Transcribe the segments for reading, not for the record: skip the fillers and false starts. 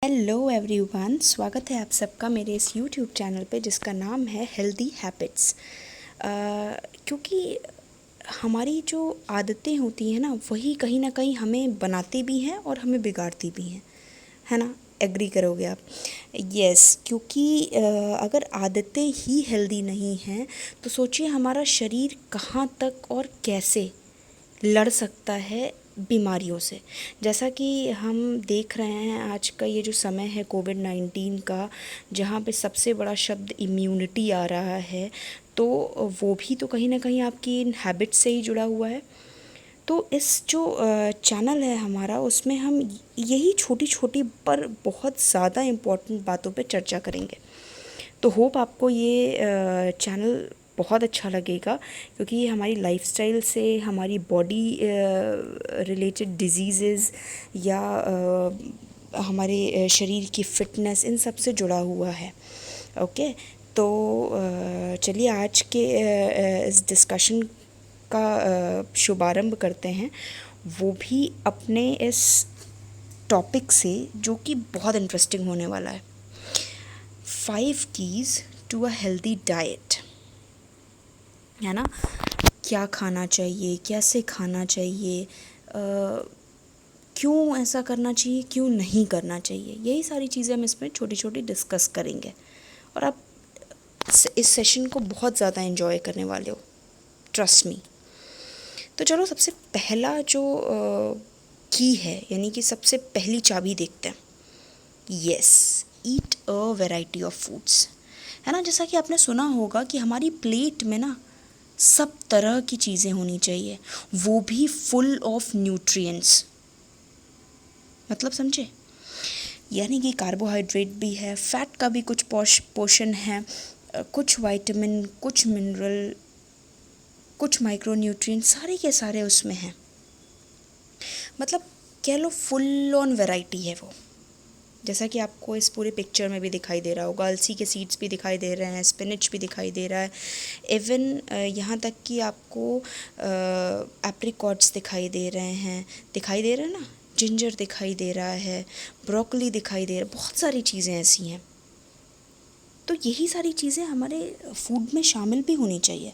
Hello everyone, स्वागत है आप सबका मेरे इस यूट्यूब चैनल पे जिसका नाम है हेल्दी हैबिट्स। क्योंकि हमारी जो आदतें होती हैं ना, वही कहीं ना कहीं हमें बनाती भी हैं और हमें बिगाड़ती भी हैं, है ना। एग्री करोगे आप? यस, क्योंकि अगर आदतें ही हेल्दी नहीं हैं तो सोचिए हमारा शरीर कहाँ तक और कैसे लड़ सकता है बीमारियों से। जैसा कि हम देख रहे हैं आज का ये जो समय है कोविड-19 का, जहाँ पे सबसे बड़ा शब्द इम्यूनिटी आ रहा है, तो वो भी तो कहीं ना कहीं आपकी इन हैबिट से ही जुड़ा हुआ है। तो इस जो चैनल है हमारा, उसमें हम यही छोटी छोटी पर बहुत ज़्यादा इम्पोर्टेंट बातों पे चर्चा करेंगे। तो होप आपको ये चैनल बहुत अच्छा लगेगा, क्योंकि ये हमारी लाइफस्टाइल से, हमारी बॉडी रिलेटेड डिजीज़ेज़ या हमारे शरीर की फ़िटनेस, इन सब से जुड़ा हुआ है। ओके, तो चलिए आज के इस डिस्कशन का शुभारंभ करते हैं, वो भी अपने इस टॉपिक से जो कि बहुत इंटरेस्टिंग होने वाला है। 5 keys to a healthy diet, है ना। क्या खाना चाहिए, कैसे खाना चाहिए, क्यों ऐसा करना चाहिए, क्यों नहीं करना चाहिए, यही सारी चीज़ें हम इसमें छोटी छोटी डिस्कस करेंगे और आप इस सेशन को बहुत ज़्यादा एंजॉय करने वाले हो, ट्रस्ट मी। तो चलो सबसे पहला जो की है, यानी कि सबसे पहली चाबी देखते हैं। Yes, eat a variety of foods, है ना। जैसा कि आपने सुना होगा कि हमारी प्लेट में ना सब तरह की चीज़ें होनी चाहिए, वो भी फुल ऑफ न्यूट्रिएंट्स। मतलब समझे, यानी कि कार्बोहाइड्रेट भी है, फैट का भी कुछ पोर्शन है, कुछ विटामिन, कुछ मिनरल, कुछ माइक्रोन्यूट्रिएंट, सारे के सारे उसमें हैं। मतलब कह लो फुल ऑन वैरायटी है वो। जैसा कि आपको इस पूरे पिक्चर में भी दिखाई दे रहा होगा, अलसी के सीड्स भी दिखाई दे रहे हैं, स्पिनच भी दिखाई दे रहा है, इवन यहाँ तक कि आपको एप्रिकॉट्स दिखाई दे रहे हैं ना, जिंजर दिखाई दे रहा है, ब्रोकली दिखाई दे रहा है, बहुत सारी चीज़ें ऐसी हैं। तो यही सारी चीज़ें हमारे फूड में शामिल भी होनी चाहिए।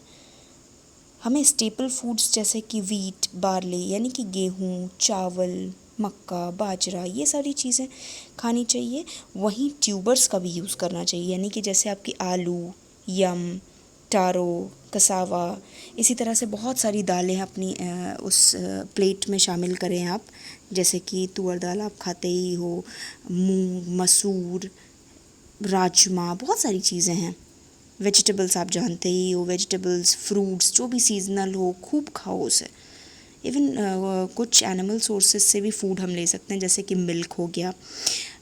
हमें स्टेपल फूड्स जैसे कि वीट, बार्ली, यानी कि गेहूँ, चावल, मक्का, बाजरा, ये सारी चीज़ें खानी चाहिए। वहीं ट्यूबर्स का भी यूज़ करना चाहिए, यानी कि जैसे आपकी आलू, यम, टारो, कसावा, इसी तरह से बहुत सारी दालें अपनी उस प्लेट में शामिल करें आप। जैसे कि तुअर दाल आप खाते ही हो, मूंग, मसूर, राजमा, बहुत सारी चीज़ें हैं। वेजिटेबल्स आप जानते ही हो, वेजिटेबल्स, फ्रूट्स, जो भी सीजनल हो खूब खाओ उसे। इवन कुछ एनिमल सोर्सेज से भी फूड हम ले सकते हैं, जैसे कि मिल्क हो गया,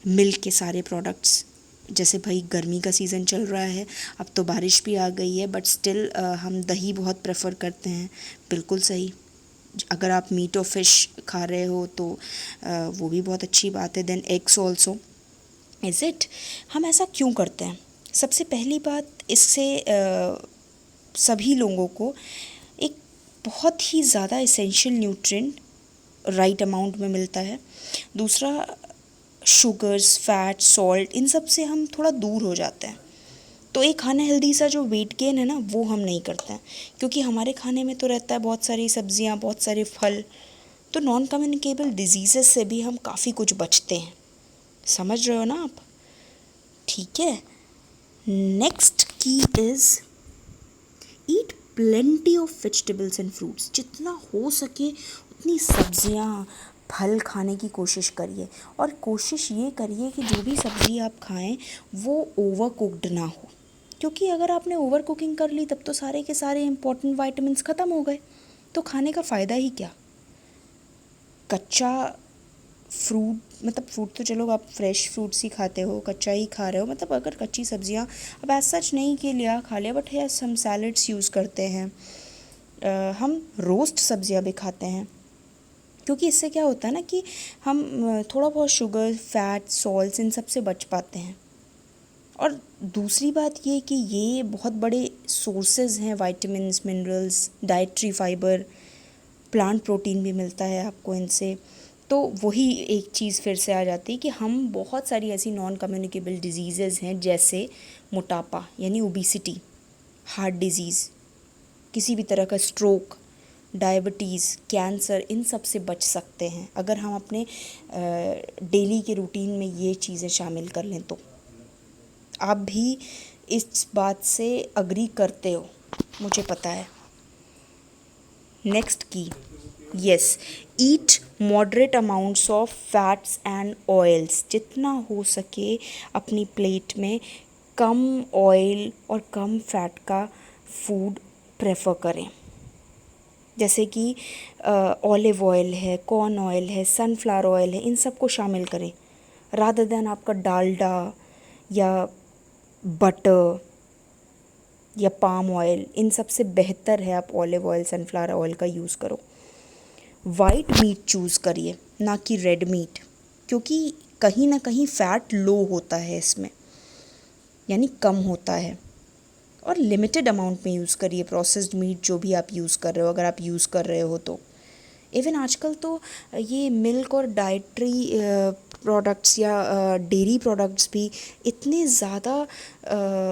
मिल्क के सारे प्रोडक्ट्स। जैसे भाई गर्मी का सीज़न चल रहा है, अब तो बारिश भी आ गई है, बट स्टिल हम दही बहुत प्रेफर करते हैं। बिल्कुल सही, अगर आप मीट और फिश खा रहे हो तो वो भी बहुत अच्छी बात है। Then eggs also, is it. हम ऐसा क्यों करते हैं? सबसे पहली बात, इससे सभी लोगों को एक बहुत ही ज़्यादा एसेंशियल न्यूट्रिएंट राइट अमाउंट में मिलता है। दूसरा, शुगर्स, फैट, सॉल्ट, इन सब से हम थोड़ा दूर हो जाते हैं। तो एक खाना हेल्दी सा जो वेट गेन है ना, वो हम नहीं करते हैं, क्योंकि हमारे खाने में तो रहता है बहुत सारी सब्जियां, बहुत सारे फल। तो नॉन कम्युनिकेबल डिजीज़ेस से भी हम काफ़ी कुछ बचते हैं। समझ रहे हो ना आप? ठीक है। नेक्स्ट की is eat plenty of vegetables and fruits. जितना हो सके उतनी सब्जियां, फल खाने की कोशिश करिए, और कोशिश ये करिए कि जो भी सब्ज़ी आप खाएं वो ओवर कुक्ड ना हो, क्योंकि अगर आपने ओवर कुकिंग कर ली तब तो सारे के सारे इंपॉर्टेंट वाइटामिन ख़त्म हो गए, तो खाने का फ़ायदा ही क्या। कच्चा फ्रूट, मतलब फ्रूट तो चलो आप फ्रेश फ्रूट्स ही खाते हो, कच्चा ही खा रहे हो, मतलब अगर कच्ची सब्जियां, अब एज सच नहीं कि लिया खा लिया, बट यस हम सैलड्स यूज़ करते हैं, हम रोस्ट सब्जियां भी खाते हैं, क्योंकि इससे क्या होता है ना कि हम थोड़ा बहुत शुगर, फैट, सॉल्ट्स, इन सब से बच पाते हैं। और दूसरी बात ये कि ये बहुत बड़े सोर्सेज हैं vitamins, minerals, dietary fibre, plant protein भी मिलता है आपको इनसे। तो वही एक चीज़ फिर से आ जाती है कि हम बहुत सारी ऐसी नॉन कम्युनिकेबल डिजीज़ेज़ हैं, जैसे मोटापा यानी ओबिसिटी, हार्ट डिजीज़, किसी भी तरह का स्ट्रोक, डायबिटीज़, कैंसर, इन सब से बच सकते हैं अगर हम अपने डेली के रूटीन में ये चीज़ें शामिल कर लें। तो आप भी इस बात से अग्री करते हो, मुझे पता है। नेक्स्ट की, yes, eat moderate amounts of fats and oils. जितना हो सके अपनी प्लेट में कम ऑयल और कम फैट का फूड प्रेफर करें, जैसे कि ऑलिव ऑयल है, कॉर्न ऑयल है, सनफ्लावर ऑयल है, इन सब को शामिल करें रादर देन आपका डालडा या बटर या पाम ऑयल। इन सब से बेहतर है आप ऑलिव ऑयल, सनफ्लावर ऑयल का यूज़ करो। वाइट मीट चूज़ करिए, ना कि रेड मीट, क्योंकि कहीं ना कहीं फ़ैट लो होता है इसमें, यानी कम होता है। और लिमिटेड अमाउंट में यूज़ करिए प्रोसेस्ड मीट, जो भी आप यूज़ कर रहे हो, अगर आप यूज़ कर रहे हो तो। इवन आजकल तो ये मिल्क और डाइट्री प्रोडक्ट्स या डेयरी प्रोडक्ट्स भी इतने ज़्यादा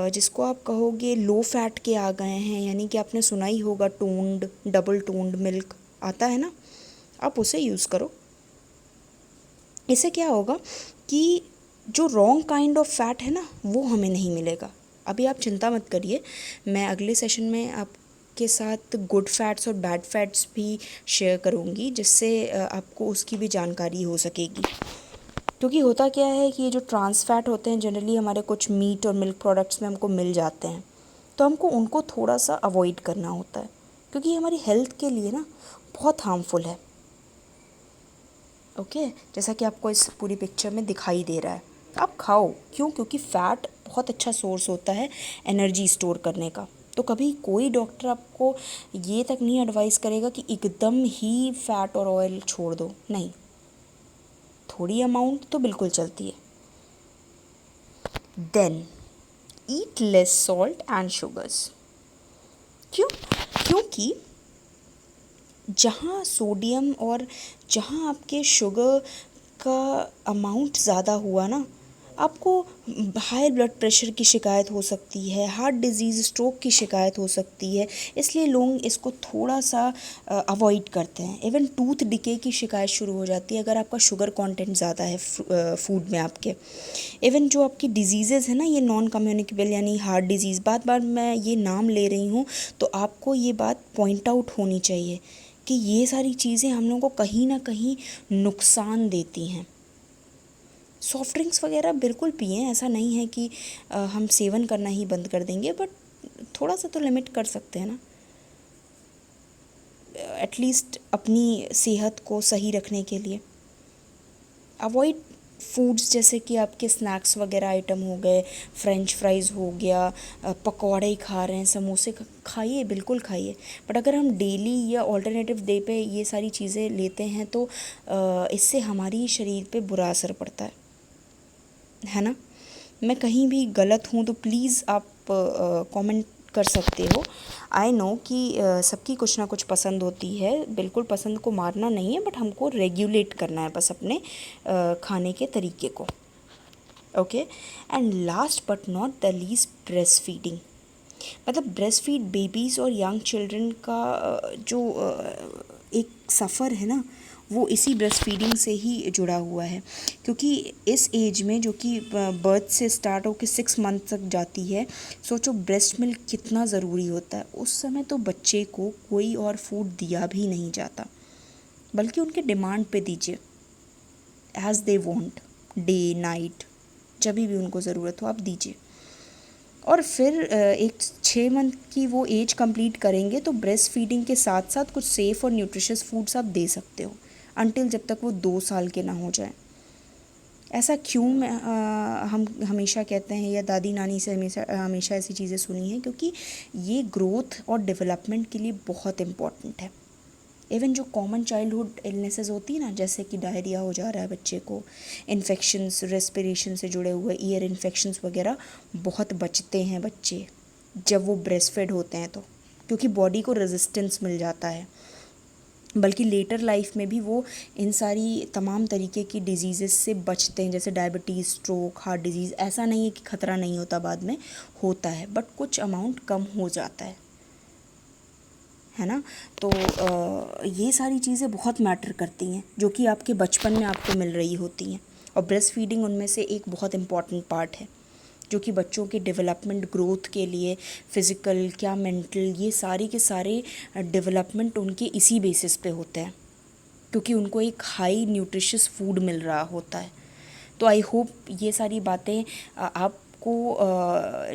जिसको आप कहोगे लो फैट के आ गए हैं, यानी कि आपने सुना ही होगा टोन्ड, डबल टोन्ड मिल्क आता है ना, आप उसे यूज़ करो। इससे क्या होगा कि जो रॉन्ग काइंड ऑफ फैट है ना, वो हमें नहीं मिलेगा। अभी आप चिंता मत करिए, मैं अगले सेशन में आपके साथ गुड फैट्स और बैड फैट्स भी शेयर करूँगी, जिससे आपको उसकी भी जानकारी हो सकेगी। क्योंकि होता क्या है कि ये जो ट्रांस फैट होते हैं जनरली हमारे कुछ मीट और मिल्क प्रोडक्ट्स में हमको मिल जाते हैं, तो हमको उनको थोड़ा सा अवॉइड करना होता है, क्योंकि ये हमारी हेल्थ के लिए ना बहुत हार्मफुल है। ओके, जैसा कि आपको इस पूरी पिक्चर में दिखाई दे रहा है। आप खाओ, क्यों? क्योंकि फ़ैट बहुत अच्छा सोर्स होता है एनर्जी स्टोर करने का। तो कभी कोई डॉक्टर आपको ये तक नहीं एडवाइस करेगा कि एकदम ही फ़ैट और ऑयल छोड़ दो, नहीं, थोड़ी अमाउंट तो बिल्कुल चलती है। Then eat less salt and sugars. क्यों? क्योंकि जहाँ सोडियम और जहाँ आपके शुगर का अमाउंट ज़्यादा हुआ ना, आपको हाई ब्लड प्रेशर की शिकायत हो सकती है, हार्ट डिजीज़, स्ट्रोक की शिकायत हो सकती है। इसलिए लोग इसको थोड़ा सा अवॉइड करते हैं। इवन टूथ डिके की शिकायत शुरू हो जाती है अगर आपका शुगर कंटेंट ज़्यादा है फूड में आपके। इवन जो आपकी डिजीज़ेज़ है ना, ये नॉन कम्युनिकेबल यानी हार्ट डिजीज़, बार बार मैं ये नाम ले रही हूँ तो आपको ये बात पॉइंट आउट होनी चाहिए कि ये सारी चीज़ें हम लोगों को कहीं ना कहीं नुकसान देती हैं। सॉफ्ट ड्रिंक्स वगैरह बिल्कुल पिएं, ऐसा नहीं है कि हम सेवन करना ही बंद कर देंगे, बट थोड़ा सा तो लिमिट कर सकते हैं ना, एटलीस्ट अपनी सेहत को सही रखने के लिए। अवॉइड फूड्स जैसे कि आपके स्नैक्स वगैरह आइटम हो गए, फ्रेंच फ्राइज़ हो गया, पकौड़े खा रहे हैं, समोसे खाइए, बिल्कुल खाइए, बट अगर हम डेली या ऑल्टरनेटिव डे पे ये सारी चीज़ें लेते हैं तो इससे हमारी शरीर पे बुरा असर पड़ता है ना। मैं कहीं भी गलत हूँ तो प्लीज़ आप कमेंट कर सकते हो। आई नो कि सबकी कुछ ना कुछ पसंद होती है, बिल्कुल पसंद को मारना नहीं है, बट हमको रेगुलेट करना है बस अपने खाने के तरीके को। Okay, and last but not the least, breast feeding. मतलब ब्रेस्ट फीड बेबीज़ और यंग चिल्ड्रन का जो एक सफ़र है ना, वो इसी ब्रेस्ट फीडिंग से ही जुड़ा हुआ है। क्योंकि इस एज में जो कि बर्थ से स्टार्ट होकर 6 मंथ तक जाती है, सोचो ब्रेस्ट मिल्क कितना ज़रूरी होता है। उस समय तो बच्चे को कोई और फूड दिया भी नहीं जाता, बल्कि उनके डिमांड पे दीजिए, as they want, day night, जब भी उनको ज़रूरत हो आप दीजिए। और फिर एक 6 मंथ की वो एज कंप्लीट करेंगे तो ब्रेस्ट फीडिंग के साथ साथ कुछ सेफ़ और न्यूट्रिशियस फूड्स आप दे सकते हो, अनटिल जब तक वो 2 साल के ना हो जाए। ऐसा क्यों हम हमेशा कहते हैं, या दादी नानी से हमेशा हमेशा ऐसी चीज़ें सुनी हैं, क्योंकि ये ग्रोथ और डेवलपमेंट के लिए बहुत इम्पॉर्टेंट है। इवन जो कॉमन चाइल्डहुड इलनेसेस होती है ना, जैसे कि डायरिया हो जा रहा है बच्चे को, इन्फेक्शंस, रेस्पिरेशन से जुड़े हुए ईयर इन्फेक्शंस वगैरह बहुत बचते हैं बच्चे जब वो ब्रेस्ट फेड होते हैं तो, क्योंकि बॉडी को रेजिस्टेंस मिल जाता है। बल्कि लेटर लाइफ में भी वो इन सारी तमाम तरीके की डिजीज़ेस से बचते हैं, जैसे डायबिटीज़, स्ट्रोक, हार्ट डिजीज़। ऐसा नहीं है कि ख़तरा नहीं होता, बाद में होता है, बट कुछ अमाउंट कम हो जाता है ना। तो ये सारी चीज़ें बहुत मैटर करती हैं, जो कि आपके बचपन में आपको मिल रही होती हैं, और ब्रेस्ट फीडिंग उनमें से एक बहुत इम्पॉर्टेंट पार्ट है, जो कि बच्चों के डेवलपमेंट, ग्रोथ के लिए, फ़िज़िकल क्या मेंटल, ये सारे के सारे डेवलपमेंट उनके इसी बेसिस पे होते हैं, क्योंकि उनको एक हाई न्यूट्रिशियस फूड मिल रहा होता है। तो आई होप ये सारी बातें आपको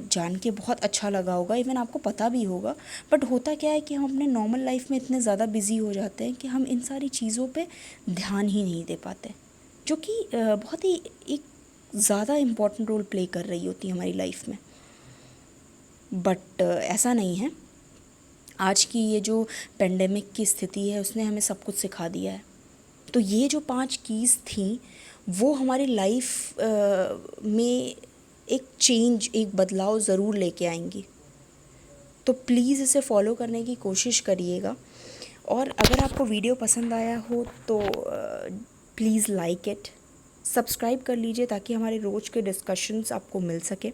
जान के बहुत अच्छा लगा होगा, इवन आपको पता भी होगा। बट होता क्या है कि हम अपने नॉर्मल लाइफ में इतने ज़्यादा बिज़ी हो जाते हैं कि हम इन सारी चीज़ों पे ध्यान ही नहीं दे पाते, जो कि बहुत ही एक ज़्यादा इम्पॉर्टेंट रोल प्ले कर रही होती है हमारी लाइफ में। बट ऐसा नहीं है। आज की ये जो पेंडेमिक की स्थिति है, उसने हमें सब कुछ सिखा दिया है। तो ये जो 5 कीज़ थी, वो हमारी लाइफ में एक चेंज, एक बदलाव ज़रूर लेके आएंगी। तो प्लीज़ इसे फॉलो करने की कोशिश करिएगा, और अगर आपको वीडियो पसंद आया हो तो प्लीज़ लाइक इट, सब्सक्राइब कर लीजिए, ताकि हमारे रोज़ के डिस्कशंस आपको मिल सके।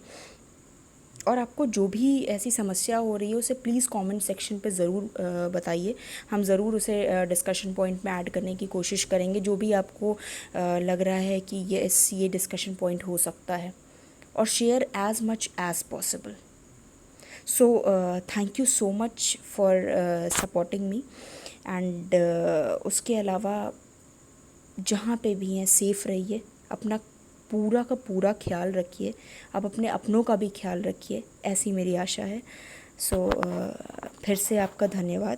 और आपको जो भी ऐसी समस्या हो रही है उसे प्लीज़ कमेंट सेक्शन पे ज़रूर बताइए। हम ज़रूर उसे डिस्कशन पॉइंट में ऐड करने की कोशिश करेंगे, जो भी आपको लग रहा है कि ये डिस्कशन पॉइंट हो सकता है, और share as much as possible. So thank you so much for supporting me, and उसके अलावा जहाँ पे भी हैं सेफ़ रहिए, अपना पूरा का पूरा ख्याल रखिए, आप अपने अपनों का भी ख्याल रखिए, ऐसी मेरी आशा है। सो फिर से आपका धन्यवाद।